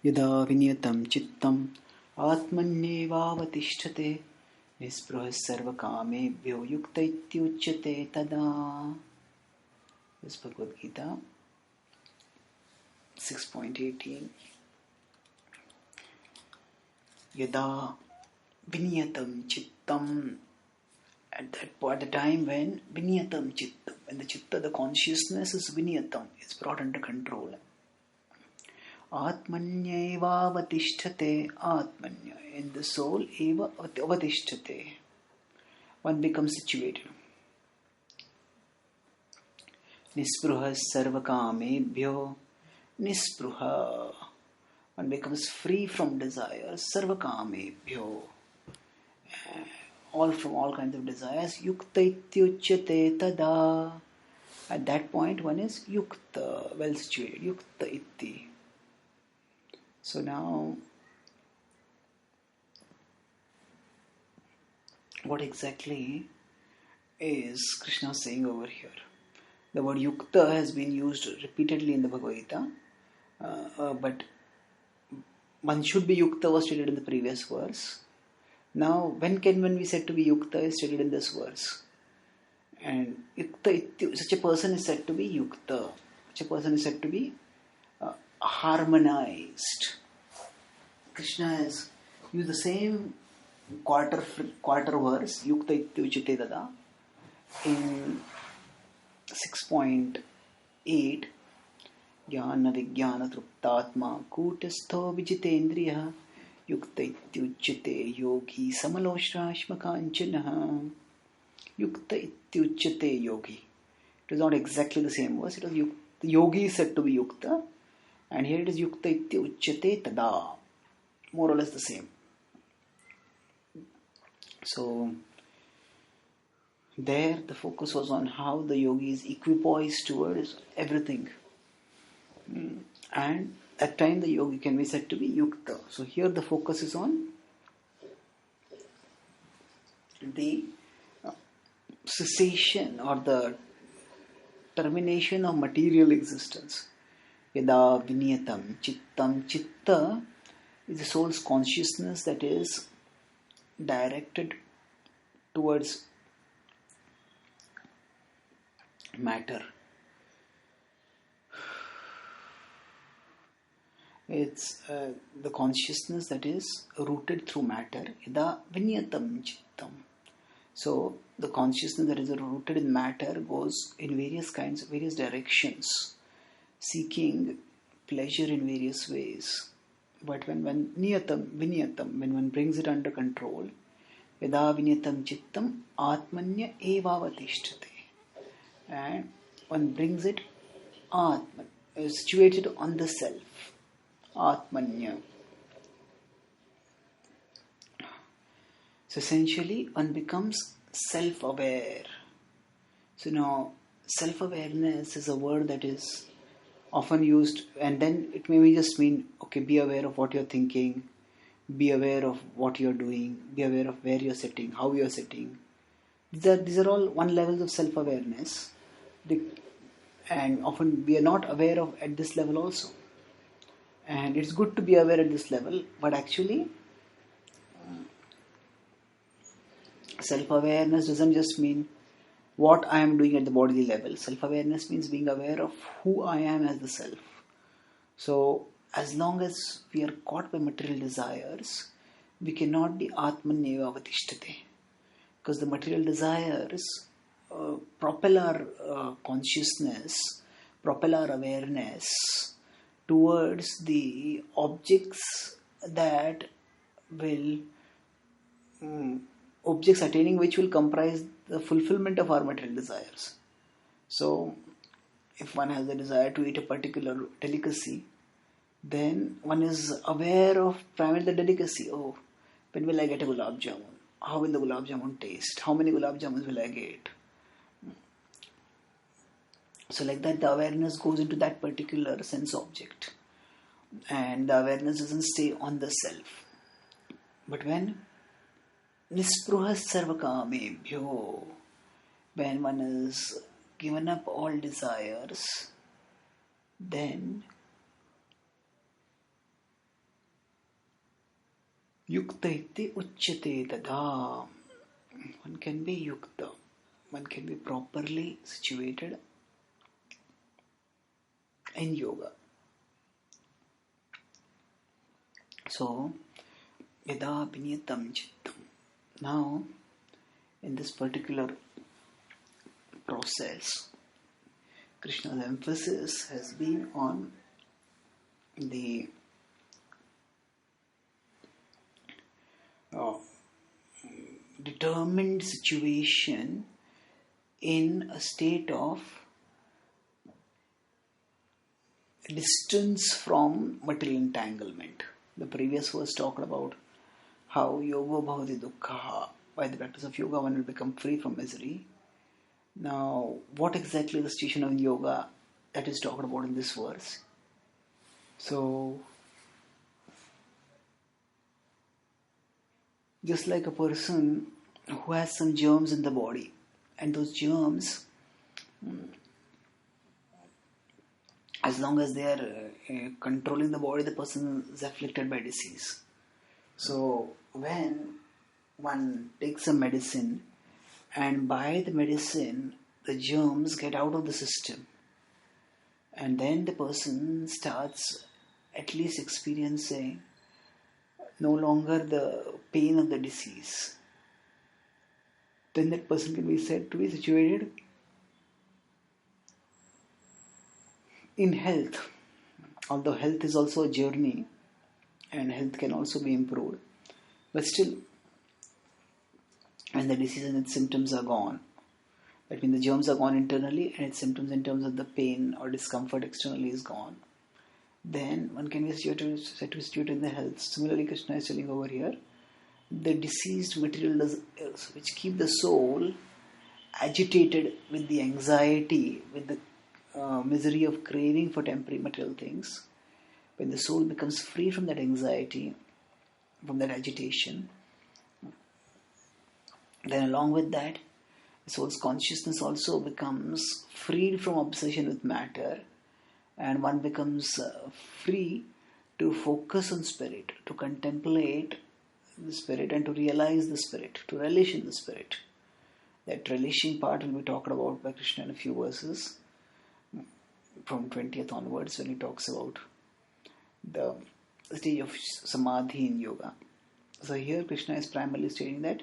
यदा विनियतं चित्तम् आत्मन्येवावतिष्ठते निःस्पृहः सर्वकामेभ्यो युक्त इत्युच्यते तदा. This Bhagavad Gita 6.18. Yada vinyatam chittam, at the time when vinyatam chittam, when the chitta, the consciousness is vinyatam, it's brought under control. Atmanya eva avatisthate, atmanya, in the soul eva avatisthate, one becomes situated. Nispruha sarvakamebhyo, nispruha, one becomes free from desires, sarvakamebhyo, from all kinds of desires, yukta ityuchyate tada. At that point one is yukta, well situated, yukta iti. So now, what exactly is Krishna saying over here? The word yukta has been used repeatedly in the Bhagavad Gita, but one should be yukta was stated in the previous verse. Now, when can one be said to be yukta is stated in this verse. And yukta, such a person is said to be yukta. Such a person is said to be harmonized. Krishna has used the same quarter verse, yukta ityuchite tada, in 6.8. Jnana vijnana truptatma kutastho vijitendriya yukta ityuchyate yogi samaloshra kanchanaha. Yukta ityuchyate yogi. It is not exactly the same verse. It was the yogi is said to be yukta, and here it is yukta ityuchyate tada. More or less the same. So there the focus was on how the yogi is equipoised towards everything. And at time the yogi can be said to be yukta. So here the focus is on the cessation or the termination of material existence. Yada vinyatam chittam. Chitta is the soul's consciousness that is directed towards matter. It's the consciousness that is rooted through matter. Yada vinyatam chittam. So the consciousness that is rooted in matter goes in various directions, seeking pleasure in various ways. But when vinyatam, when one brings it under control, yada vinyatam chittam atmanya evavatishthate, and one brings it atman, situated on the self, atmanya. So essentially one becomes self-aware. So now self-awareness is a word that is often used, and then it may just mean, okay, be aware of what you're thinking, be aware of what you're doing, be aware of where you're sitting, how you're sitting. These are all one levels of self-awareness, and often we are not aware of at this level also. And it's good to be aware at this level, but actually self-awareness doesn't just mean what I am doing at the bodily level. Self-awareness means being aware of who I am as the self. So, as long as we are caught by material desires, we cannot be Atmanyeva Avatisthate. Because the material desires propel our consciousness, propel our awareness towards the objects that will objects attaining which will comprise the fulfillment of our material desires. So, if one has a desire to eat a particular delicacy, then one is aware of primarily the delicacy. Oh, when will I get a gulab jamun? How will the gulab jamun taste? How many gulab jamuns will I get? So like that, the awareness goes into that particular sense object. And the awareness doesn't stay on the self. But when nispruha sarvakamebhyo, when one is given up all desires, then Yukta iti uchyate tada. One can be yukta. One can be properly situated in yoga. So, yada vinyatam chittam. Now, in this particular process, Krishna's emphasis has been on the determined situation in a state of distance from material entanglement. The previous verse talked about how yoga bhavati dukkha. By the practice of yoga, one will become free from misery. Now, what exactly is the situation of yoga that is talked about in this verse? So, just like a person who has some germs in the body, and those germs, as long as they are controlling the body, the person is afflicted by disease. So, when one takes a medicine, and by the medicine, the germs get out of the system, and then the person starts at least experiencing no longer the pain of the disease, then that person can be said to be situated in health. Although health is also a journey and health can also be improved, but still, when the disease and its symptoms are gone, that means the germs are gone internally and its symptoms in terms of the pain or discomfort externally is gone, then one can be said to be situated in the health. Similarly, Krishna is telling over here, the diseased material which keep the soul agitated with the anxiety, with the misery of craving for temporary material things. When the soul becomes free from that anxiety, from that agitation, then along with that, the soul's consciousness also becomes freed from obsession with matter, and one becomes free to focus on spirit, to contemplate the spirit and to realize the spirit, to relish in the spirit. That relishing part will be talked about by Krishna in a few verses from 20th onwards, when he talks about the stage of samadhi in yoga. So here Krishna is primarily stating that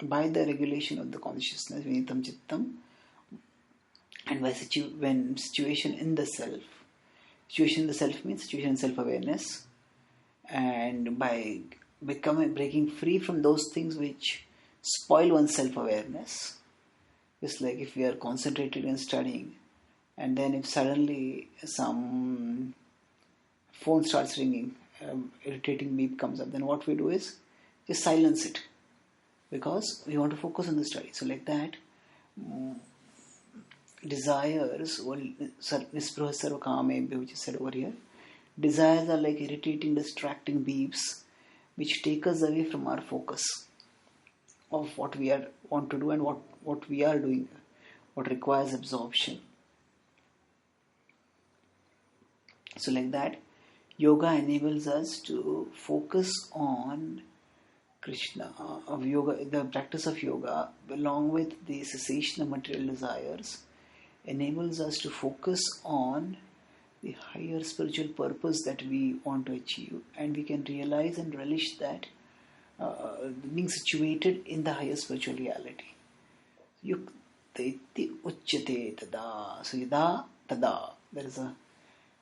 by the regulation of the consciousness, vinitam chittam, and by when situation in the self. Situation in the self means situation in self-awareness, and by breaking free from those things which spoil one's self-awareness. Just like if we are concentrated in studying, and then if suddenly some phone starts ringing, irritating beep comes up, then what we do is just silence it, because we want to focus on the study. So like that, desires, nispruha sarva kamebhyo, which is said over here, desires are like irritating, distracting beeps which take us away from our focus of what we want to do and what we are doing, what requires absorption. So like that, yoga enables us to focus on Krishna, of yoga. The practice of yoga, along with the cessation of material desires, enables us to focus on the higher spiritual purpose that we want to achieve, and we can realize and relish that being situated in the higher spiritual reality. Yukta iti uchyate tada. So yada tada, there is a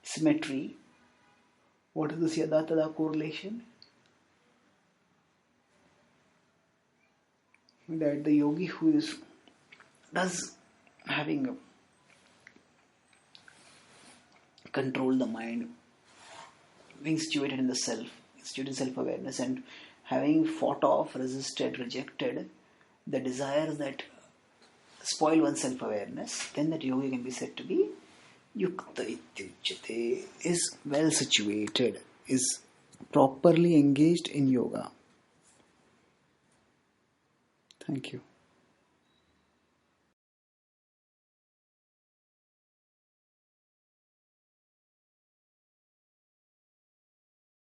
symmetry. What is this yada tada correlation? That the yogi who is thus having control the mind, being situated in the self, situated in self-awareness, and having fought off, resisted, rejected the desires that spoil one's self-awareness, then that yogi can be said to be yukta ityuchyate, is well situated, is properly engaged in yoga. Thank you.